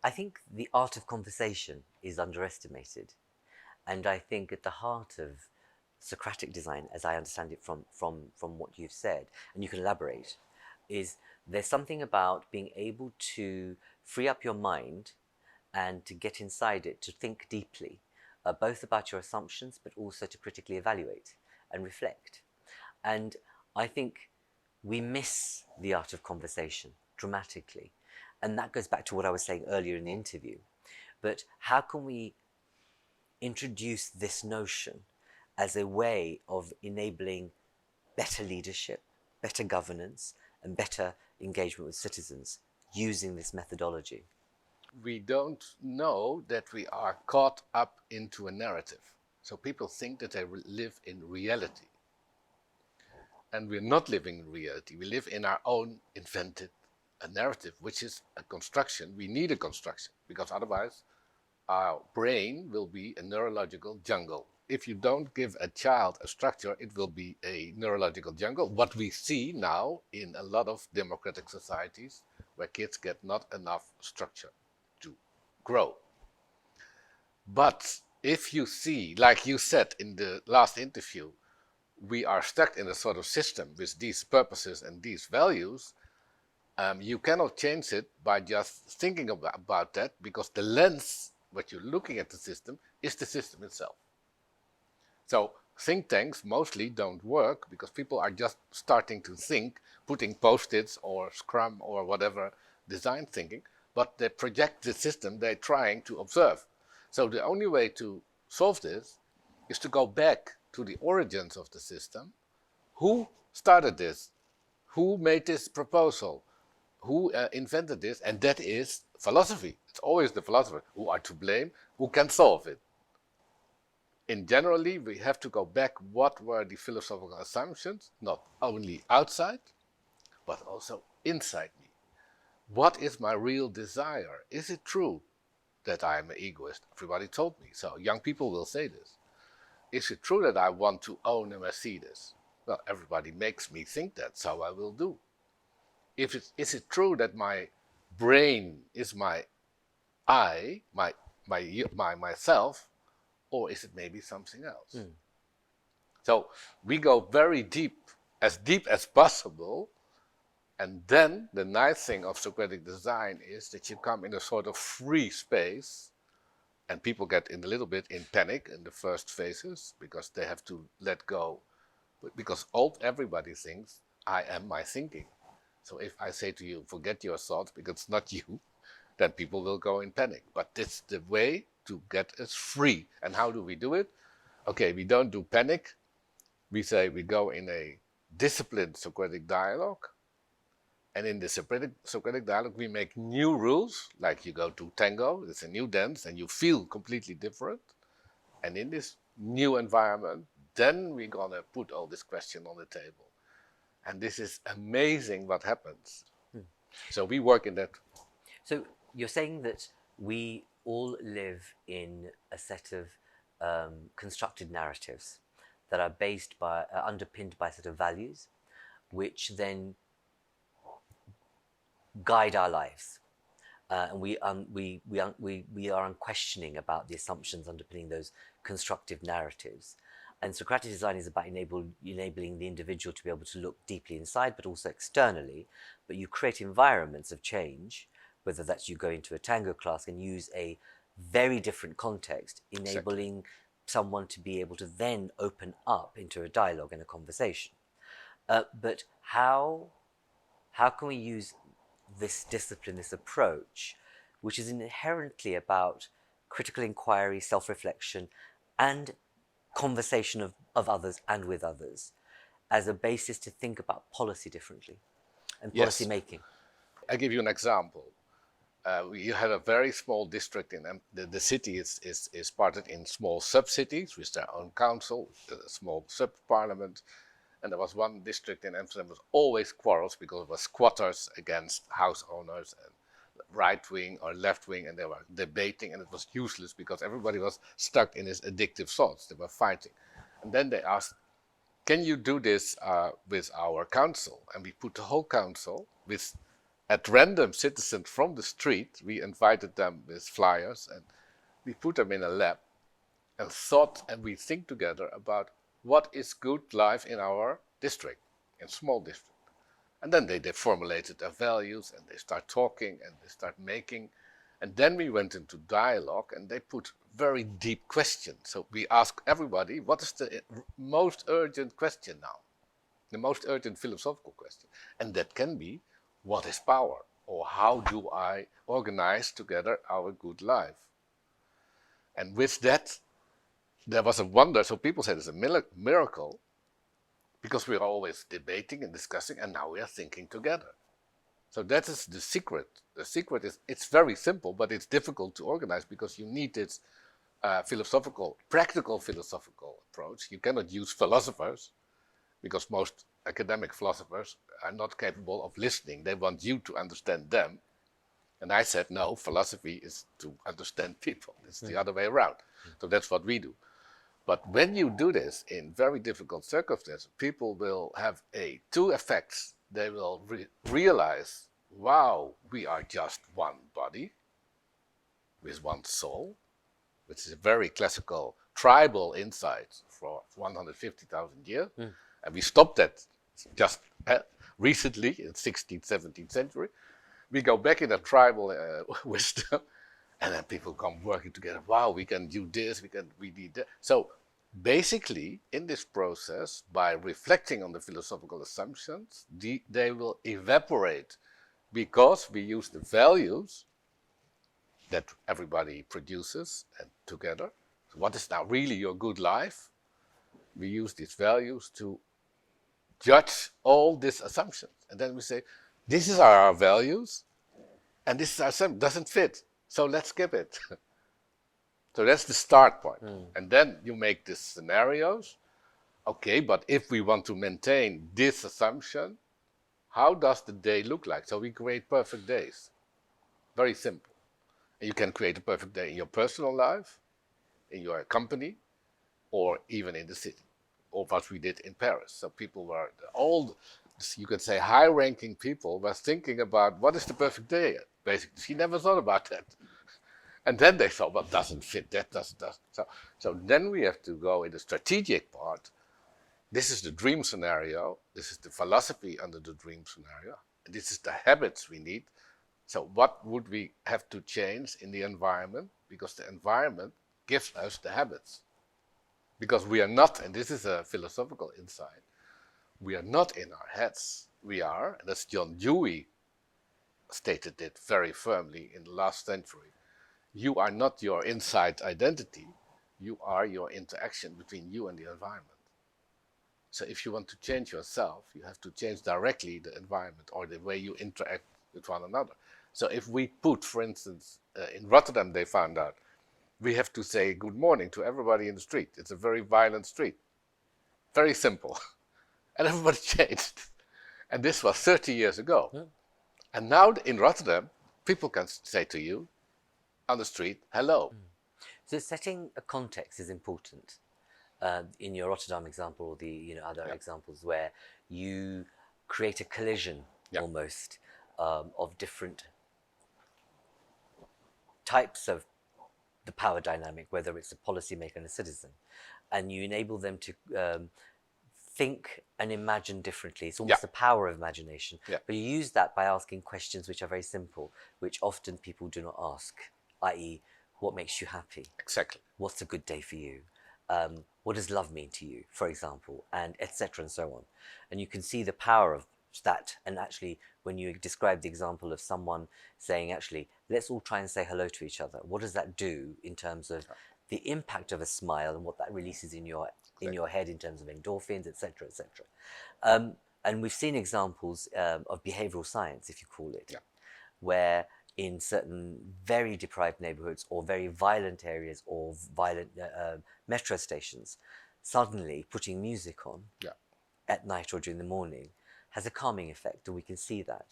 I think the art of conversation is underestimated. And I think at the heart of Socratic design, as I understand it from what you've said, and you can elaborate, is there's something about being able to free up your mind and to get inside it, to think deeply, both about your assumptions, but also to critically evaluate and reflect. And I think we miss the art of conversation dramatically. And that goes back to what I was saying earlier in the interview. But how can we introduce this notion as a way of enabling better leadership, better governance, and better engagement with citizens using this methodology? We don't know that we are caught up into a narrative. So people think that they live in reality. And we're not living in reality. We live in our own invented narrative, which is a construction. We need a construction, because otherwise our brain will be a neurological jungle. If you don't give a child a structure, it will be a neurological jungle. What we see now in a lot of democratic societies, where kids get not enough structure to grow. But if you see, like you said in the last interview, we are stuck in a sort of system with these purposes and these values, you cannot change it by just thinking about that, because the lens, what you're looking at the system, is the system itself. So think tanks mostly don't work because people are just starting to think, putting post-its or Scrum or whatever design thinking, but they project the system they're trying to observe. So the only way to solve this is to go back to the origins of the system. Who started this? Who made this proposal? Who invented this? And that is philosophy. It's always the philosopher who are to blame, who can solve it. In generally, we have to go back. What were the philosophical assumptions, not only outside, but also inside me? What is my real desire? Is it true that I am an egoist? Everybody told me. So young people will say this. Is it true that I want to own a Mercedes? Well, everybody makes me think that, so I will do. Is it true that my brain is my I, myself, or is it maybe something else? So we go very deep as possible, and then the nice thing of Socratic design is that you come in a sort of free space, and people get in a little bit in panic in the first phases because they have to let go, because everybody thinks I am my thinking. So if I say to you, forget your thoughts because it's not you, then people will go in panic. But it's the way to get us free. And how do we do it? Okay, we don't do panic. We say we go in a disciplined Socratic dialogue. And in the Socratic dialogue, we make new rules, like you go to tango, it's a new dance, and you feel completely different. And in this new environment, then we're going to put all this question on the table. And this is amazing what happens. So we work in that. So you're saying that we all live in a set of constructed narratives that are underpinned by a set of values, which then guide our lives. And we are unquestioning about the assumptions underpinning those constructive narratives. And Socratic design is about enabling the individual to be able to look deeply inside, but also externally. But you create environments of change, whether that's you go into a tango class and use a very different context, enabling someone to be able to then open up into a dialogue and a conversation. But how can we use this discipline, this approach, which is inherently about critical inquiry, self-reflection, and conversation of others and with others, as a basis to think about policy differently and policy making? I give you an example. You had a very small district in the city is parted in small sub-cities with their own council, a small sub-parliament. And there was one district in Amsterdam was always quarrels because it was squatters against house owners and right wing or left wing, and they were debating, and it was useless because everybody was stuck in his addictive thoughts. They were fighting. And then they asked, can you do this with our council? And we put the whole council with at random citizens from the street. We invited them with flyers and we put them in a lab and thought, and we think together about what is good life in our district, in small district. And then they formulated their values and they start talking and they start making. And then we went into dialogue and they put very deep questions. So we asked everybody, what is the most urgent question now? The most urgent philosophical question. And that can be, what is power? Or how do I organize together our good life? And with that, there was a wonder. So people said it's a miracle because we are always debating and discussing, and now we are thinking together. So that is the secret. The secret is, it's very simple, but it's difficult to organize because you need this practical philosophical approach. You cannot use philosophers because most academic philosophers are not capable of listening. They want you to understand them. And I said, no, philosophy is to understand people. It's the other way around. So that's what we do. But when you do this in very difficult circumstances, people will have two effects. They will realize, wow, we are just one body with one soul, which is a very classical tribal insight for 150,000 years. And we stopped that just recently in 16th, 17th century. We go back in a tribal wisdom, and then people come working together. Wow, we can do this, we need that. So basically, in this process, by reflecting on the philosophical assumptions, they will evaporate because we use the values that everybody produces and together. So what is now really your good life? We use these values to judge all these assumptions. And then we say, this is our values, and this is our assumption, doesn't fit. So let's skip it. So that's the start point. And then you make these scenarios. Okay, but if we want to maintain this assumption, how does the day look like? So we create perfect days. Very simple. And you can create a perfect day in your personal life, in your company, or even in the city, or what we did in Paris. So people were, you could say high-ranking people were thinking about what is the perfect day. Basically, she never thought about that. And then they thought, well, doesn't fit, that doesn't. So then we have to go in the strategic part. This is the dream scenario. This is the philosophy under the dream scenario. This is the habits we need. So what would we have to change in the environment? Because the environment gives us the habits. Because we are not, and this is a philosophical insight, we are not in our heads. We are, and that's John Dewey stated it very firmly in the last century. You are not your inside identity. You are your interaction between you and the environment. So if you want to change yourself, you have to change directly the environment or the way you interact with one another. So if we put, for instance, in Rotterdam they found out, we have to say good morning to everybody in the street. It's a very violent street. Very simple. And everybody changed. And this was 30 years ago. Yeah. And now in Rotterdam, people can say to you on the street, hello. So setting a context is important. In your Rotterdam example, or the other examples where you create a collision almost of different types of the power dynamic, whether it's a policymaker and a citizen, and you enable them to think and imagine differently. It's almost the power of imagination. But you use that by asking questions which are very simple, which often people do not ask, i.e., what makes you happy? Exactly. What's a good day for you? What does love mean to you, for example, and etc. and so on. And you can see the power of that. And actually, when you describe the example of someone saying, actually, let's all try and say hello to each other, what does that do in terms of the impact of a smile and what that releases in your head in terms of endorphins, etc., etc. And we've seen examples of behavioral science, if you call it, where in certain very deprived neighborhoods or very violent areas or violent metro stations, suddenly putting music on at night or during the morning has a calming effect, and we can see that.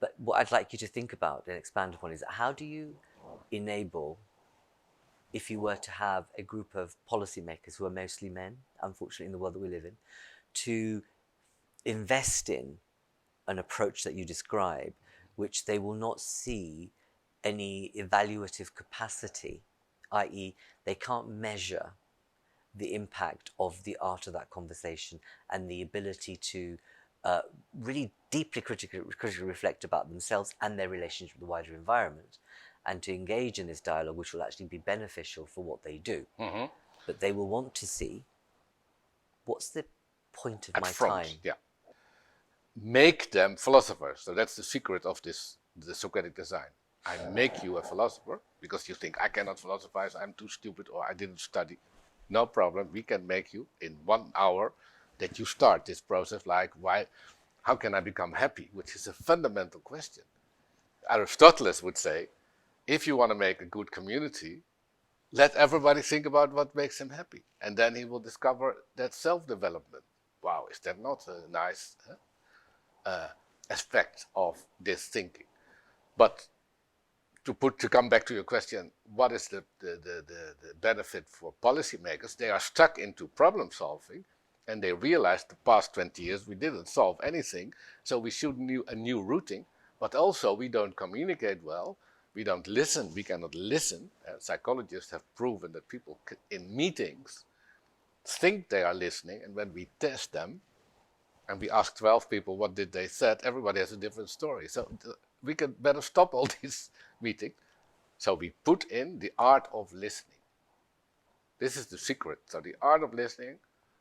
But what I'd like you to think about and expand upon is, how do you enable, if you were to have a group of policymakers who are mostly men, unfortunately in the world that we live in, to invest in an approach that you describe, which they will not see any evaluative capacity, i.e., they can't measure the impact of the art of that conversation and the ability to really deeply critically reflect about themselves and their relationship with the wider environment, and to engage in this dialogue, which will actually be beneficial for what they do. But they will want to see, what's the point of At my front, time? yeah. Make them philosophers. So that's the secret of the Socratic design. I make you a philosopher because you think I cannot philosophize, I'm too stupid, or I didn't study. No problem. We can make you in 1 hour that you start this process. Like, how can I become happy? Which is a fundamental question. Aristotle would say, if you want to make a good community, let everybody think about what makes him happy, and then he will discover that self-development. Wow, is that not a nice aspect of this thinking? But to come back to your question, what is the benefit for policymakers? They are stuck into problem solving, and they realize the past 20 years we didn't solve anything, so we should do a new routing. But also we don't communicate well, we don't listen, we cannot listen. Psychologists have proven that people in meetings think they are listening, and when we test them and we ask 12 people what did they said, everybody has a different story. So we can better stop all these meetings. So we put in the art of listening. This is the secret. So the art of listening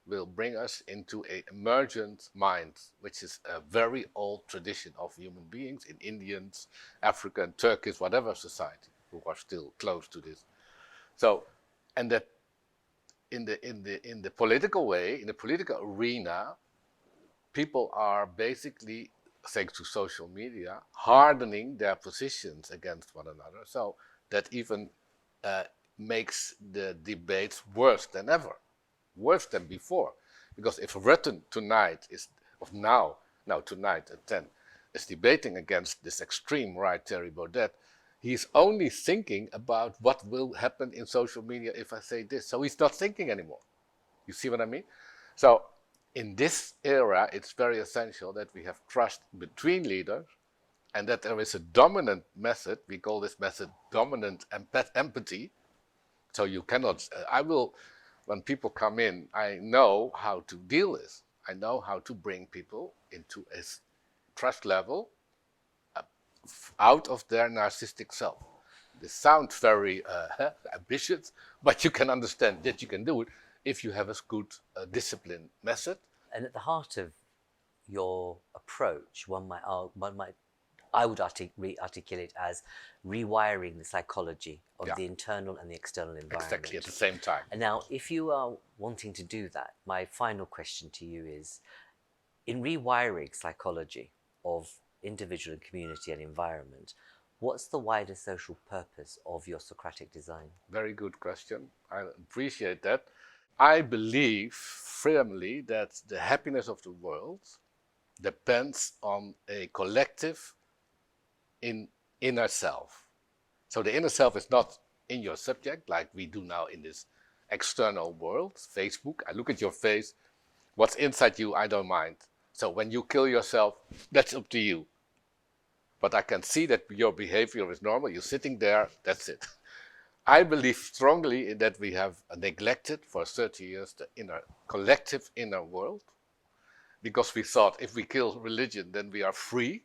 will bring us into an emergent mind, which is a very old tradition of human beings in Indians, African, Turkish, whatever society, who are still close to this. So, and that in the political way, in the political arena, people are basically, thanks to social media, hardening their positions against one another. So that even makes the debates worse than ever, worse than before. Because if Rutten tonight tonight at 10, is debating against this extreme right, Thierry Baudet, he's only thinking about what will happen in social media if I say this. So he's not thinking anymore. You see what I mean? So in this era, it's very essential that we have trust between leaders, and that there is a dominant method. We call this method dominant empathy. So you cannot, when people come in, I know how to deal with. I know how to bring people into a trust level out of their narcissistic self. This sounds very ambitious, but you can understand that you can do it if you have a good discipline method. And at the heart of your approach, I would articulate as rewiring the psychology of the internal and the external environment. Exactly, at the same time. And now, if you are wanting to do that, my final question to you is, in rewiring psychology of individual and community and environment, what's the wider social purpose of your Socratic design? Very good question. I appreciate that. I believe firmly that the happiness of the world depends on a collective inner self. So the inner self is not in your subject like we do now in this external world, Facebook. I look at your face, what's inside you, I don't mind. So when you kill yourself, that's up to you. But I can see that your behavior is normal, you're sitting there, that's it. I believe strongly in that we have neglected for 30 years the collective inner world, because we thought if we kill religion, then we are free.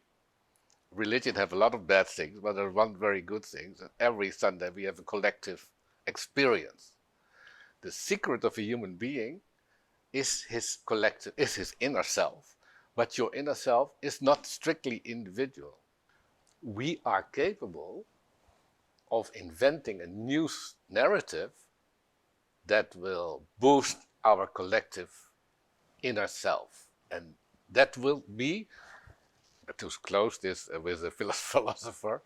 Religion have a lot of bad things, but there's one very good thing, that every Sunday we have a collective experience. The secret of a human being is his inner self, but your inner self is not strictly individual. We are capable of inventing a new narrative that will boost our collective inner self. And that will be, to close this with a philosopher,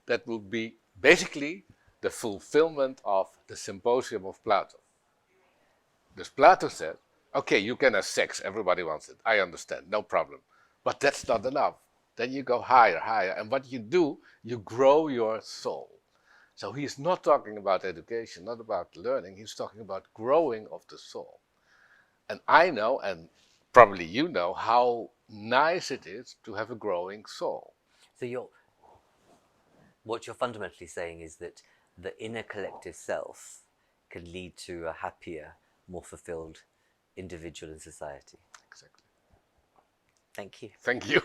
that will be basically the fulfillment of the symposium of Plato. Because Plato said, okay, you can have sex, everybody wants it, I understand, no problem. But that's not enough. Then you go higher, higher, and what you do, you grow your soul. So he's not talking about education, not about learning, he's talking about growing of the soul. And I know, and probably you know, how nice it is to have a growing soul. So what you're fundamentally saying is that the inner collective self can lead to a happier, more fulfilled individual in society. Exactly. Thank you. Thank you.